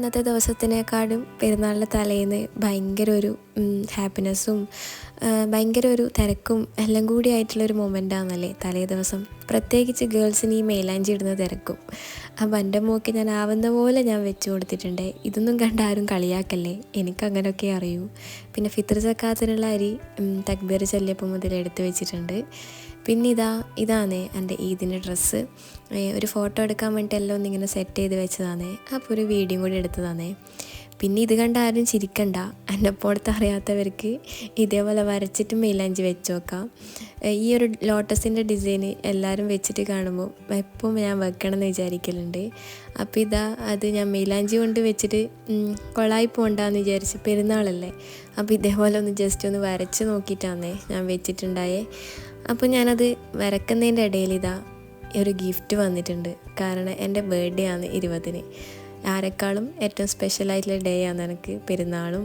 അന്നത്തെ ദിവസത്തിനേക്കാളും പെരുന്നാളിൻ്റെ തലേന്ന് ഭയങ്കര ഒരു ഹാപ്പിനെസ്സും ഭയങ്കര ഒരു തിരക്കും എല്ലാം കൂടി ആയിട്ടുള്ളൊരു മൊമെൻ്റാണെന്നല്ലേ തലേ ദിവസം. പ്രത്യേകിച്ച് ഗേൾസിന് ഈ മൈലാഞ്ചി ഇടുന്ന തിരക്കും. അപ്പം എൻ്റെ മോക്ക് ഞാൻ ആവുന്ന പോലെ ഞാൻ വെച്ച് കൊടുത്തിട്ടുണ്ട്. ഇതൊന്നും കണ്ട് ആരും കളിയാക്കല്ലേ, എനിക്കങ്ങനെയൊക്കെ അറിയൂ. പിന്നെ ഫിത്ർ സക്കാത്തിനുള്ള അരി തക്ബീർ ചൊല്ലിയപ്പോൾ മുതൽ എടുത്ത് വെച്ചിട്ടുണ്ട്. പിന്നെ ഇതാണ് എൻ്റെ ഈദിൻ്റെ ഡ്രസ്സ്. ഒരു ഫോട്ടോ എടുക്കാൻ വേണ്ടിയിട്ട് എല്ലാം ഒന്നിങ്ങനെ സെറ്റ് ചെയ്ത് വെച്ചതാണേ. അപ്പോൾ ഒരു വീഡിയോ കൂടി എടുത്തതാണേ. പിന്നെ ഇത് കണ്ട് ആരും ചിരിക്കണ്ട, എന്നെപ്പോഴത്തെ അറിയാത്തവർക്ക് ഇതേപോലെ വരച്ചിട്ട് മൈലാഞ്ചി വെച്ച് നോക്കാം. ഈ ഒരു ലോട്ടസിൻ്റെ ഡിസൈന് എല്ലാവരും വെച്ചിട്ട് കാണുമ്പോൾ എപ്പം ഞാൻ വെക്കണം എന്ന് വിചാരിക്കലുണ്ട്. അപ്പോൾ അത് ഞാൻ മൈലാഞ്ചി കൊണ്ട് വെച്ചിട്ട് കൊളായി പോകണ്ടെന്ന് വിചാരിച്ച്, പെരുന്നാളല്ലേ, അപ്പോൾ ഇതേപോലെ ഒന്ന് ജസ്റ്റ് ഒന്ന് വരച്ച് നോക്കിയിട്ടാണേ ഞാൻ വെച്ചിട്ടുണ്ടായേ. അപ്പോൾ ഞാനത് വരക്കുന്നതിൻ്റെ ഇടയിൽ ഒരു ഗിഫ്റ്റ് വന്നിട്ടുണ്ട്. കാരണം എൻ്റെ ബർത്ത്ഡേ ആണ് 20-ന്. ആരെക്കാളും ഏറ്റവും സ്പെഷ്യലായിട്ടുള്ള ഡേ ആണ് എനിക്ക് പെരുന്നാളും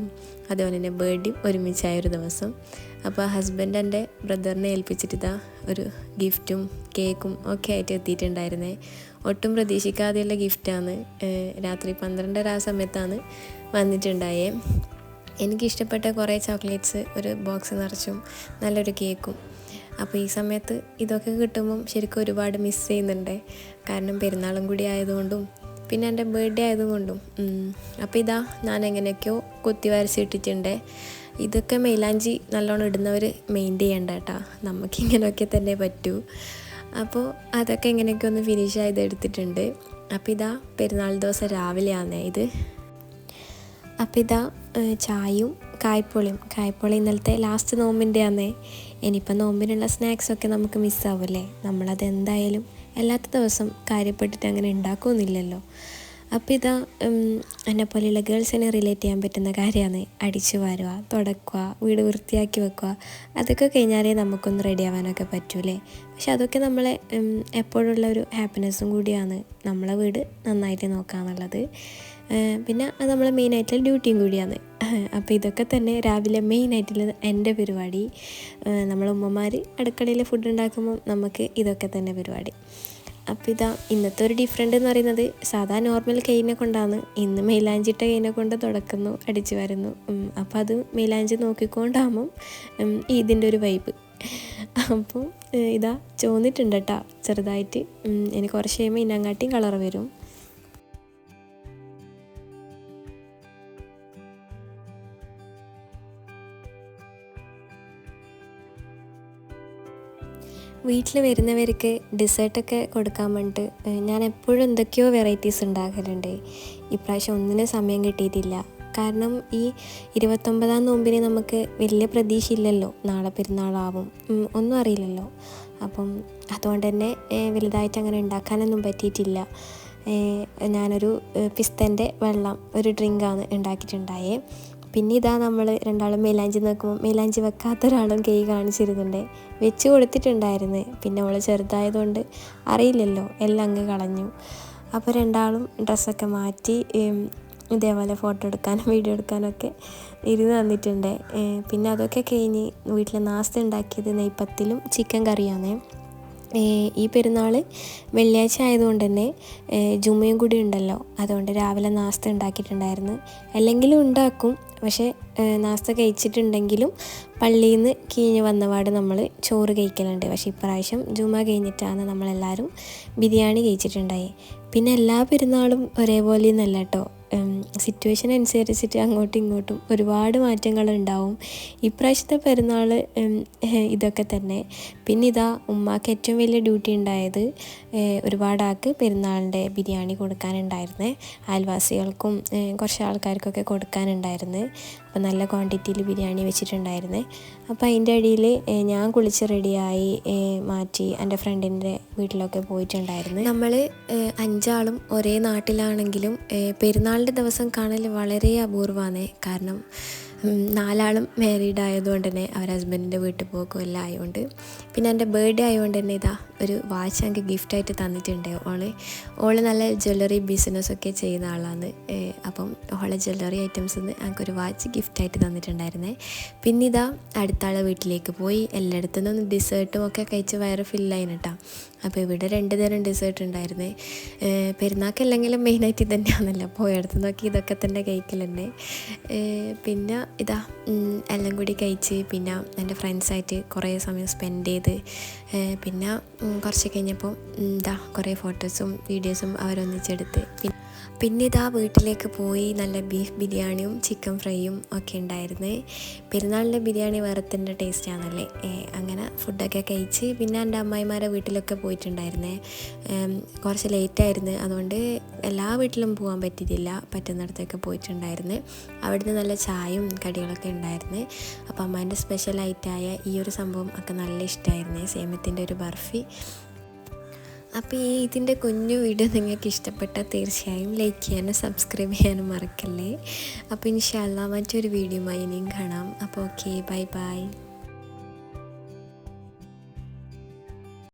അതുപോലെ തന്നെ ബർത്ത്ഡേയും ഒരുമിച്ചായൊരു ദിവസം. അപ്പോൾ ഹസ്ബൻഡ് എൻ്റെ ബ്രദറിനെ ഏൽപ്പിച്ചിട്ട് ഒരു ഗിഫ്റ്റും കേക്കും ഒക്കെ ആയിട്ട് എത്തിയിട്ടുണ്ടായിരുന്നേ. ഒട്ടും പ്രതീക്ഷിക്കാതെയുള്ള ഗിഫ്റ്റാണ്. രാത്രി 12:30 സമയത്താണ് വന്നിട്ടുണ്ടായേ. എനിക്കിഷ്ടപ്പെട്ട കുറേ ചോക്ലേറ്റ്സ്, ഒരു ബോക്സ് നിറച്ചും നല്ലൊരു കേക്കും. അപ്പോൾ ഈ സമയത്ത് ഇതൊക്കെ കിട്ടുമ്പം ശരിക്കും ഒരുപാട് മിസ് ചെയ്യുന്നുണ്ട്. കാരണം പെരുന്നാളും കൂടി ആയതുകൊണ്ടും പിന്നെ എൻ്റെ ബർത്ത്ഡേ ആയതുകൊണ്ടും. അപ്പോൾ ഞാൻ എങ്ങനെയൊക്കെയോ കുത്തി വരച്ചിട്ടിട്ടുണ്ട്. ഇതൊക്കെ മൈലാഞ്ചി നല്ലോണം ഇടുന്നവർ മെയിൻറ്റെയിൻ ചെയ്യണ്ട കേട്ടോ, നമുക്കിങ്ങനെയൊക്കെ തന്നെ പറ്റൂ. അപ്പോൾ അതൊക്കെ എങ്ങനെയൊക്കെ ഒന്ന് ഫിനിഷ് ചെയ്തെടുത്തിട്ടുണ്ട്. അപ്പോൾ പെരുന്നാൾ ദിവസം രാവിലെയാണ് ഇത്. അപ്പോൾ ചായയും കായ്പോളി ഇന്നലത്തെ ലാസ്റ്റ് നോമ്പിൻ്റെ ആണേ. ഇനിയിപ്പോൾ നോമ്പിനുള്ള സ്നാക്സൊക്കെ നമുക്ക് മിസ്സാവില്ലേ, നമ്മളത് എന്തായാലും എല്ലാത്ത ദിവസം കാര്യപ്പെട്ടിട്ട് അങ്ങനെ ഉണ്ടാക്കുന്നില്ലല്ലോ. അപ്പോൾ എന്നെപ്പോലെയുള്ള ഗേൾസിനെ റിലേറ്റ് ചെയ്യാൻ പറ്റുന്ന കാര്യമാണ് അടിച്ചു വാരുക, തുടക്കുക, വീട് വൃത്തിയാക്കി വെക്കുക. അതൊക്കെ കഴിഞ്ഞാലേ നമുക്കൊന്ന് റെഡി ആവാനൊക്കെ പറ്റൂലേ. പക്ഷെ അതൊക്കെ നമ്മളെ എപ്പോഴുള്ള ഒരു ഹാപ്പിനെസ്സും കൂടിയാണ്, നമ്മളെ വീട് നന്നായിട്ട് നോക്കുക എന്നുള്ളത്. പിന്നെ അത് നമ്മളെ മെയിനായിട്ടുള്ള ഡ്യൂട്ടിയും കൂടിയാണ്. അപ്പോൾ ഇതൊക്കെ തന്നെ രാവിലെ മെയിനായിട്ടുള്ളത് എൻ്റെ പരിപാടി. നമ്മളെ ഉമ്മമാർ അടുക്കളയിൽ ഫുഡ് ഉണ്ടാക്കുമ്പോൾ നമുക്ക് ഇതൊക്കെ തന്നെ പരിപാടി. അപ്പോൾ ഇന്നത്തെ ഒരു ഡിഫറെൻ്റ് എന്ന് പറയുന്നത് സാധാ നോർമൽ കൈനെ കൊണ്ടാണ്. ഇന്ന് മൈലാഞ്ചിട്ട കൈനെ കൊണ്ട് തുടക്കുന്നു, അടിച്ചു വരുന്നു. അപ്പോൾ അത് മൈലാഞ്ചി നോക്കിക്കൊണ്ടാകുമ്പം ഇതിൻ്റെ ഒരു വൈബ്. അപ്പോൾ ചോന്നിട്ടുണ്ട് കേട്ടോ ചെറുതായിട്ട്. എനിക്ക് കുറച്ച് കഴിയുമ്പോൾ ഇതിനങ്ങാട്ടിയും കളർ വരും. വീട്ടിൽ വരുന്നവർക്ക് ഡിസേർട്ടൊക്കെ കൊടുക്കാൻ വേണ്ടിയിട്ട് ഞാൻ എപ്പോഴും എന്തൊക്കെയോ വെറൈറ്റീസ് ഉണ്ടാക്കലുണ്ട്. ഇപ്രാവശ്യം ഒന്നിനും സമയം കിട്ടിയിട്ടില്ല. കാരണം ഈ 29-ാം നോമ്പിന് നമുക്ക് വലിയ പ്രതീക്ഷയില്ലല്ലോ, നാളെ പെരുന്നാളാവും, ഒന്നും അറിയില്ലല്ലോ. അപ്പം അതുകൊണ്ട് തന്നെ വലുതായിട്ട് അങ്ങനെ ഉണ്ടാക്കാനൊന്നും പറ്റിയിട്ടില്ല. ഞാനൊരു പിസ്തൻ്റെ വെള്ളം ഒരു ഡ്രിങ്കാണ് ഉണ്ടാക്കിയിട്ടുണ്ടായേ. പിന്നെ നമ്മൾ രണ്ടാളും മൈലാഞ്ചി നോക്കുമ്പോൾ മൈലാഞ്ചി വെക്കാത്ത ഒരാളും കൈ കാണിച്ചിരുന്നുണ്ട്. വെച്ച് കൊടുത്തിട്ടുണ്ടായിരുന്നു. പിന്നെ അവൾ ചെറുതായതുകൊണ്ട് അറിയില്ലല്ലോ, എല്ലാം അങ്ങ് കളഞ്ഞു. അപ്പോൾ രണ്ടാളും ഡ്രസ്സൊക്കെ മാറ്റി ഇതേപോലെ ഫോട്ടോ എടുക്കാനും വീഡിയോ എടുക്കാനൊക്കെ ഇരുന്ന് തന്നിട്ടുണ്ട്. പിന്നെ അതൊക്കെ കഴിഞ്ഞ് വീട്ടിൽ നാസ്ത ഉണ്ടാക്കിയത് നെയ്പ്പത്തിലും ചിക്കൻ കറിയാണ്. ഈ പെരുന്നാൾ വെള്ളിയാഴ്ച ആയതുകൊണ്ട് തന്നെ ജുമയും കൂടി ഉണ്ടല്ലോ, അതുകൊണ്ട് രാവിലെ നാസ്ത ഉണ്ടാക്കിയിട്ടുണ്ടായിരുന്നു. അല്ലെങ്കിലും ഉണ്ടാക്കും, പക്ഷേ നാസ്ത കഴിച്ചിട്ടുണ്ടെങ്കിലും പള്ളിയിൽ നിന്ന് കീഞ്ഞ് വന്നപാട് നമ്മൾ ചോറ് കഴിക്കലുണ്ട്. പക്ഷേ ഇപ്രാവശ്യം ജുമ കഴിഞ്ഞിട്ടാണ് നമ്മളെല്ലാവരും ബിരിയാണി കഴിച്ചിട്ടുണ്ടായി. പിന്നെ എല്ലാ പെരുന്നാളും ഒരേപോലെയൊന്നല്ല കേട്ടോ, സിറ്റുവേഷൻ അനുസരിച്ചിട്ട് അങ്ങോട്ടും ഇങ്ങോട്ടും ഒരുപാട് മാറ്റങ്ങളുണ്ടാവും. ഇപ്രാവശ്യത്തെ പെരുന്നാൾ ഇതൊക്കെ തന്നെ. പിന്നെ ഉമ്മാക്ക് ഏറ്റവും വലിയ ഡ്യൂട്ടി ഉണ്ടായത് ഒരുപാട് ആൾക്ക് പെരുന്നാളിൻ്റെ ബിരിയാണി കൊടുക്കാനുണ്ടായിരുന്നേ. അയൽവാസികൾക്കും കുറച്ച് ആൾക്കാർക്കൊക്കെ കൊടുക്കാനുണ്ടായിരുന്നു. അപ്പോൾ നല്ല ക്വാണ്ടിറ്റിയിൽ ബിരിയാണി വെച്ചിട്ടുണ്ടായിരുന്നേ. അപ്പോൾ അതിൻ്റെ ഇടയിൽ ഞാൻ കുളിച്ച് റെഡിയായി മാറ്റി എൻ്റെ ഫ്രണ്ടിൻ്റെ വീട്ടിലൊക്കെ പോയിട്ടുണ്ടായിരുന്നു. നമ്മൾ 5 ആളും ഒരേ നാട്ടിലാണെങ്കിലും പെരുന്നാളിൻ്റെ ദിവസം കാണൽ വളരെ അപൂർവമാണ്. കാരണം നാലാളും മാരീഡ് ആയതുകൊണ്ട് തന്നെ അവർ ഹസ്ബൻഡിൻ്റെ വീട്ടിൽ പോകും എല്ലാം ആയതുകൊണ്ട്. പിന്നെ എൻ്റെ ബർത്ത്ഡേ ആയതുകൊണ്ട് തന്നെ ഇതാ ഒരു വാച്ച് എനിക്ക് ഗിഫ്റ്റായിട്ട് തന്നിട്ടുണ്ട്. ഓള് നല്ല ജ്വല്ലറി ബിസിനസ്സൊക്കെ ചെയ്യുന്ന ആളാണ്. അപ്പം ഓളെ ജ്വല്ലറി ഐറ്റംസിൽ നിന്ന് എനിക്കൊരു വാച്ച് ഗിഫ്റ്റായിട്ട് തന്നിട്ടുണ്ടായിരുന്നേ. പിന്നെ ഇതാ അടുത്ത ആളെ വീട്ടിലേക്ക് പോയി എല്ലായിടത്തു നിന്നും ഡിസേർട്ടും ഒക്കെ കഴിച്ച് വയറ് ഫില്ലായിന് കേട്ടോ. അപ്പോൾ ഇവിടെ 2 തരം ഡിസേർട്ട് ഉണ്ടായിരുന്നേ. പെരുന്നാൾക്കല്ലെങ്കിലും മെയിനായിട്ട് ഇത് തന്നെയാണല്ലോ, പോയടുത്ത് നോക്കി ഇതൊക്കെ തന്നെ കഴിക്കലുണ്ട്. പിന്നെ ഇതാ എല്ലാം കൂടി കഴിച്ച് പിന്നെ എൻ്റെ ഫ്രണ്ട്സായിട്ട് കുറേ സമയം സ്പെൻഡ് ചെയ്ത് പിന്നെ കുറച്ച് കഴിഞ്ഞപ്പോൾ ഇതാ കുറേ ഫോട്ടോസും വീഡിയോസും അവരൊന്നിച്ചെടുത്ത് പിന്നെ ഇതാ വീട്ടിലേക്ക് പോയി നല്ല ബീഫ് ബിരിയാണിയും ചിക്കൻ ഫ്രൈയും ഒക്കെ ഉണ്ടായിരുന്നു. പെരുന്നാളിൻ്റെ ബിരിയാണി വേറെ തന്നെ ടേസ്റ്റാണല്ലേ. അങ്ങനെ ഫുഡൊക്കെ കഴിച്ച് പിന്നെ എൻ്റെ അമ്മായിമാരെ വീട്ടിലൊക്കെ പോയിട്ടുണ്ടായിരുന്നേ. കുറച്ച് ലേറ്റായിരുന്നു, അതുകൊണ്ട് എല്ലാ വീട്ടിലും പോകാൻ പറ്റിയിട്ടില്ല, പറ്റുന്നിടത്തൊക്കെ പോയിട്ടുണ്ടായിരുന്നു. അവിടുന്ന് നല്ല ചായയും കടികളൊക്കെ ഉണ്ടായിരുന്നു. അപ്പോൾ അമ്മേൻ്റെ സ്പെഷ്യലായിട്ടായ ഈ ഒരു സംഭവം ഒക്കെ നല്ല ഇഷ്ടമായിരുന്നു, സേമിയത്തിൻ്റെ ഒരു ബർഫി. അപ്പോൾ ഇതിൻ്റെ കുഞ്ഞു വീഡിയോ നിങ്ങൾക്ക് ഇഷ്ടപ്പെട്ടാൽ തീർച്ചയായും ലൈക്ക് ചെയ്യാനും സബ്സ്ക്രൈബ് ചെയ്യാനും മറക്കല്ലേ. അപ്പോൾ ഇൻഷാ അല്ലാഹ് മറ്റൊരു വീഡിയോയുമായി ഇനിയും കാണാം. അപ്പോൾ ഓക്കെ, ബൈ ബൈ.